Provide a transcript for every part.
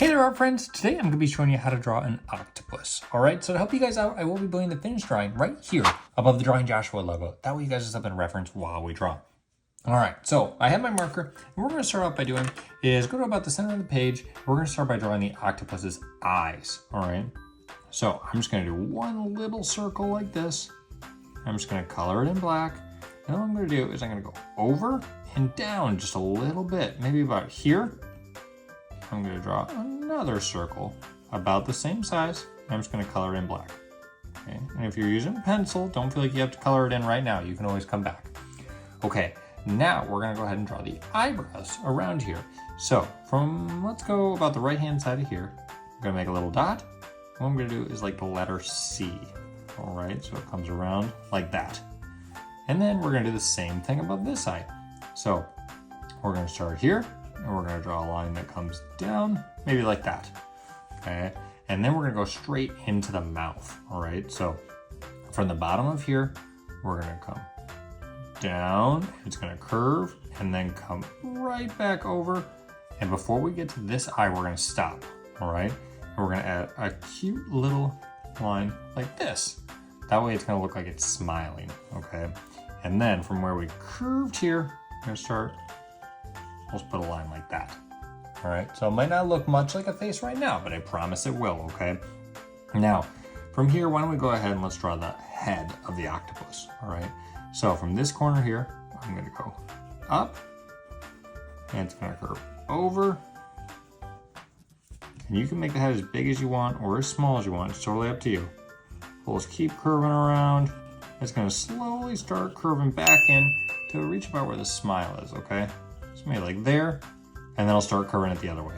Hey there, art friends. Today I'm going to be showing you how to draw an octopus. All right, so to help you guys out, I will be putting the finished drawing right here above the Drawing Joshua logo. That way you guys just have a reference while we draw. All right, so I have my marker, and what we're going to start off by doing is go to about the center of the page. We're going to start by drawing the octopus's eyes. All right, so I'm just going to do one little circle like this. I'm just going to color it in black. And what I'm going to do is I'm going to go over and down just a little bit, maybe about here. I'm going to draw another circle about the same size. I'm just going to color it in black. Okay, and if you're using a pencil, don't feel like you have to color it in right now. You can always come back. Okay, now we're going to go ahead and draw the eyebrows around here. So let's go about the right hand side of here. I'm going to make a little dot. What I'm going to do is like the letter C. All right, so it comes around like that. And then we're going to do the same thing above this side. So we're going to start here. And we're going to draw a line that comes down, maybe like that, okay? And then we're going to go straight into the mouth, all right? So from the bottom of here, we're going to come down, it's going to curve, and then come right back over. And before we get to this eye, we're going to stop, all right? And we're going to add a cute little line like this. That way it's going to look like it's smiling, okay? And then from where we curved here, we're going to start. Let's put a line like that. All right, so it might not look much like a face right now, but I promise it will, okay? Now, from here, why don't we go ahead and let's draw the head of the octopus, all right? So from this corner here, I'm gonna go up, and it's gonna curve over. And you can make the head as big as you want or as small as you want, it's totally up to you. We'll just keep curving around. It's gonna slowly start curving back in to reach about where the smile is, okay? So maybe like there, and then I'll start curving it the other way.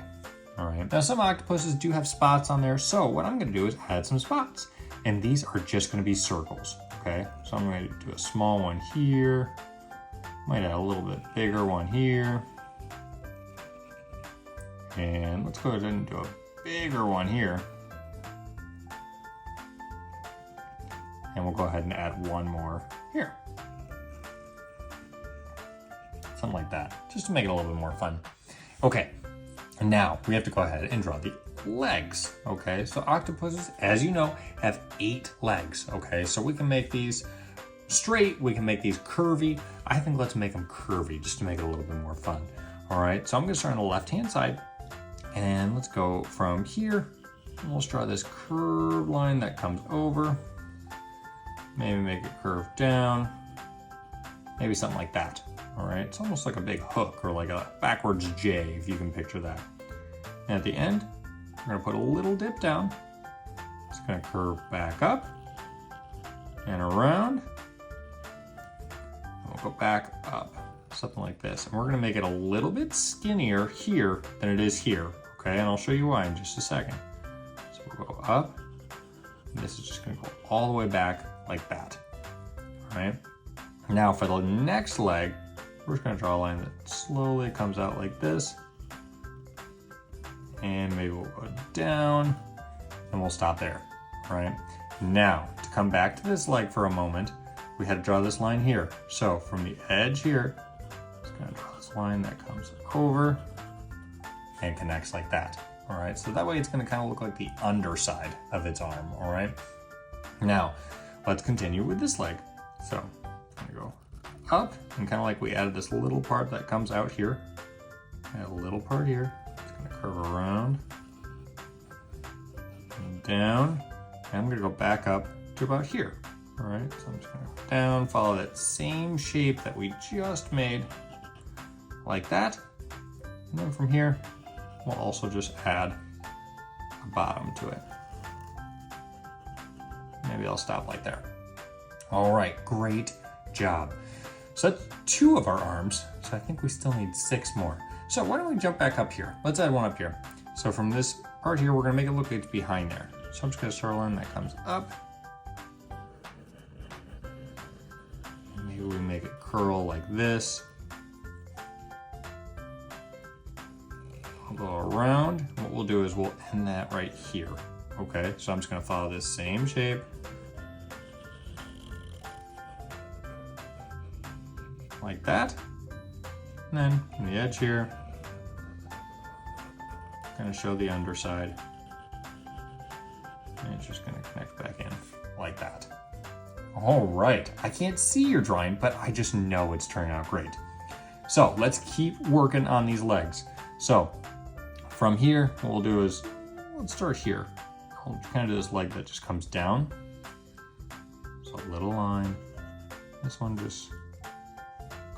All right, now some octopuses do have spots on there, so what I'm gonna do is add some spots. And these are just gonna be circles, okay? So I'm gonna do a small one here, might add a little bit bigger one here. And let's go ahead and do a bigger one here. And we'll go ahead and add one more here. Something like that, just to make it a little bit more fun. Okay, and now we have to go ahead and draw the legs, okay? So octopuses, as you know, have 8 legs, okay? So we can make these straight, we can make these curvy. I think let's make them curvy just to make it a little bit more fun. All right, so I'm gonna start on the left-hand side, and let's go from here, and we'll draw this curved line that comes over. Maybe make it curve down, maybe something like that. All right, it's almost like a big hook or like a backwards J, if you can picture that. And at the end, we're gonna put a little dip down. It's gonna curve back up and around. And we'll go back up, something like this. And we're gonna make it a little bit skinnier here than it is here, okay? And I'll show you why in just a second. So we'll go up, and this is just gonna go all the way back like that, all right? Now for the next leg, we're just gonna draw a line that slowly comes out like this. And maybe we'll go down and we'll stop there, all right? Now, to come back to this leg for a moment, we had to draw this line here. So from the edge here, just gonna draw this line that comes over and connects like that, all right? So that way it's gonna kind of look like the underside of its arm, all right? Now, let's continue with this leg. So I'm gonna go up, and kind of like we added this little part that comes out here. Add a little part here. It's gonna curve around and down. And I'm gonna go back up to about here. All right, so I'm just gonna go down, follow that same shape that we just made, like that. And then from here, we'll also just add a bottom to it. Maybe I'll stop like there. All right, great job. So that's 2 of our arms, so I think we still need 6 more. So why don't we jump back up here? Let's add one up here. So from this part here, we're gonna make it look like it's behind there. So I'm just gonna start a line that comes up. Maybe we make it curl like this. We'll go around. What we'll do is we'll end that right here, okay? So I'm just gonna follow this same shape. Like that. And then from the edge here, gonna show the underside. And it's just gonna connect back in like that. All right, I can't see your drawing, but I just know it's turning out great. So let's keep working on these legs. So from here, what we'll do is, let's start here. I'll kind of do this leg that just comes down. So a little line. This one just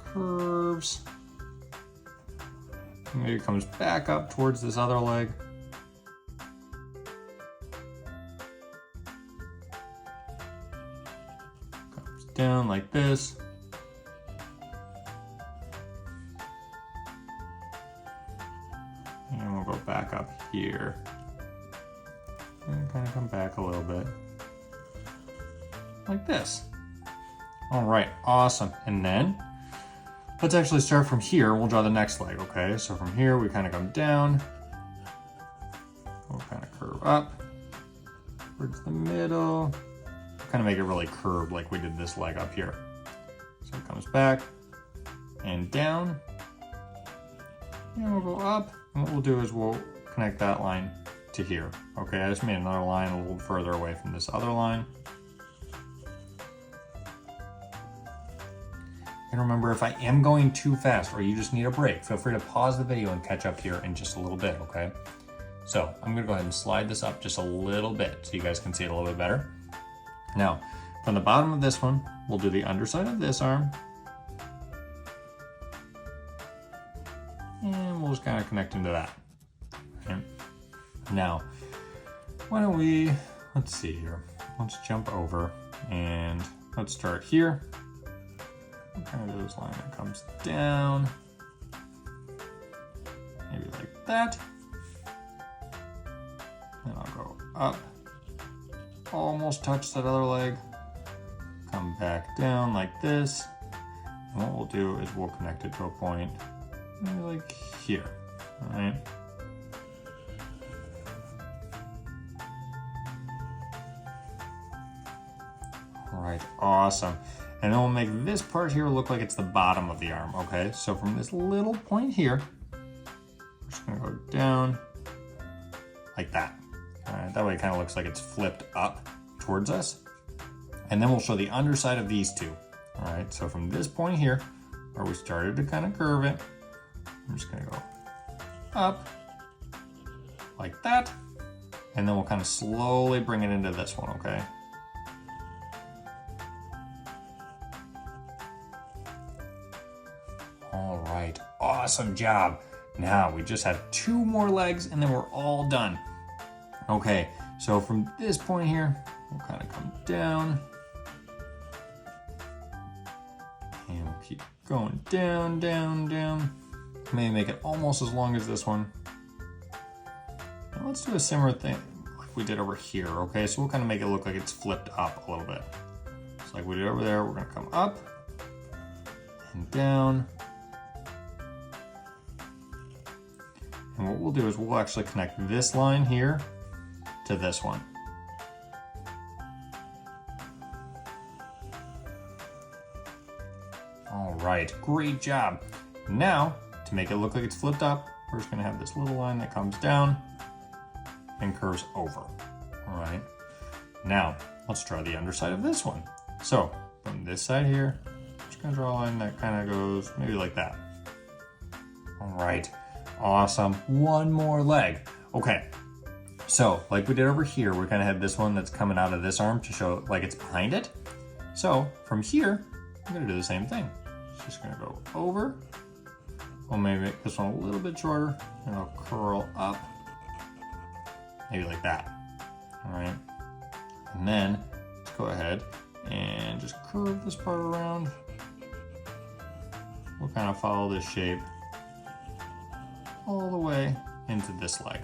curves. Maybe it comes back up towards this other leg. Comes down like this. And we'll go back up here. And kind of come back a little bit. Like this. All right, awesome. And then let's actually start from here. We'll draw the next leg, okay? So from here, we kind of come down. We'll kind of curve up towards the middle. Kind of make it really curved like we did this leg up here. So it comes back and down. And we'll go up. And what we'll do is we'll connect that line to here. Okay, I just made another line a little further away from this other line. And remember, if I am going too fast or you just need a break, feel free to pause the video and catch up here in just a little bit, okay? So I'm gonna go ahead and slide this up just a little bit so you guys can see it a little bit better. Now, from the bottom of this one, we'll do the underside of this arm. And we'll just kind of connect into that. Okay. Now, why don't we, let's see here. Let's jump over and let's start here. Kind of do this line that comes down, maybe like that. Then I'll go up, almost touch that other leg, come back down like this. And what we'll do is we'll connect it to a point maybe like here, all right? All right, awesome. And then we'll make this part here look like it's the bottom of the arm, okay? So from this little point here, we're just gonna go down like that. All right, that way it kind of looks like it's flipped up towards us. And then we'll show the underside of these two. All right, so from this point here, where we started to kind of curve it, I'm just gonna go up like that. And then we'll kind of slowly bring it into this one, okay? All right, awesome job. Now we just have 2 more legs and then we're all done. Okay, so from this point here, we'll kind of come down. And we'll keep going down, down, down. Maybe make it almost as long as this one. And let's do a similar thing like we did over here, okay? So we'll kind of make it look like it's flipped up a little bit. Just like we did over there, we're gonna come up and down. And what we'll do is we'll actually connect this line here to this one. All right, great job. Now, to make it look like it's flipped up, we're just gonna have this little line that comes down and curves over, all right? Now, let's draw the underside of this one. So, from this side here, I'm just gonna draw a line that kind of goes maybe like that. All right. Awesome, 1 more leg. Okay, so like we did over here, we kind of had this one that's coming out of this arm to show like it's behind it. So from here, I'm gonna do the same thing. It's just gonna go over. We'll maybe make this one a little bit shorter and I'll curl up, maybe like that, all right? And then let's go ahead and just curve this part around. We'll kind of follow this shape all the way into this leg.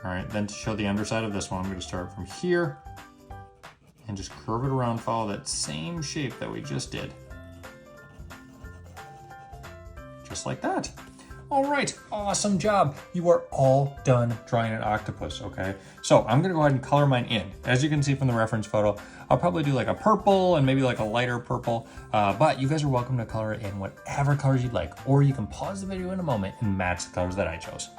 All right, then to show the underside of this one, I'm gonna start from here and just curve it around, follow that same shape that we just did. Just like that. All right, awesome job. You are all done drawing an octopus, okay? So I'm gonna go ahead and color mine in. As you can see from the reference photo, I'll probably do like a purple and maybe like a lighter purple, but you guys are welcome to color it in whatever colors you'd like, or you can pause the video in a moment and match the colors that I chose.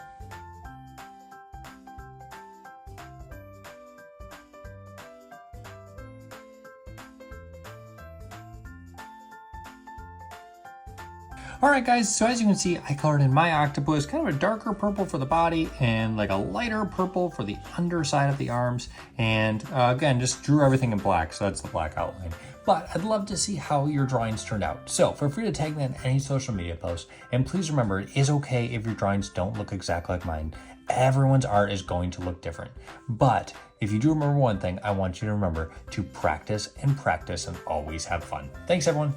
All right, guys, so as you can see, I colored in my octopus, kind of a darker purple for the body and like a lighter purple for the underside of the arms. And again, just drew everything in black, so that's the black outline. But I'd love to see how your drawings turned out. So feel free to tag me in any social media posts. And please remember, it is okay if your drawings don't look exactly like mine. Everyone's art is going to look different. But if you do remember one thing, I want you to remember to practice and always have fun. Thanks, everyone.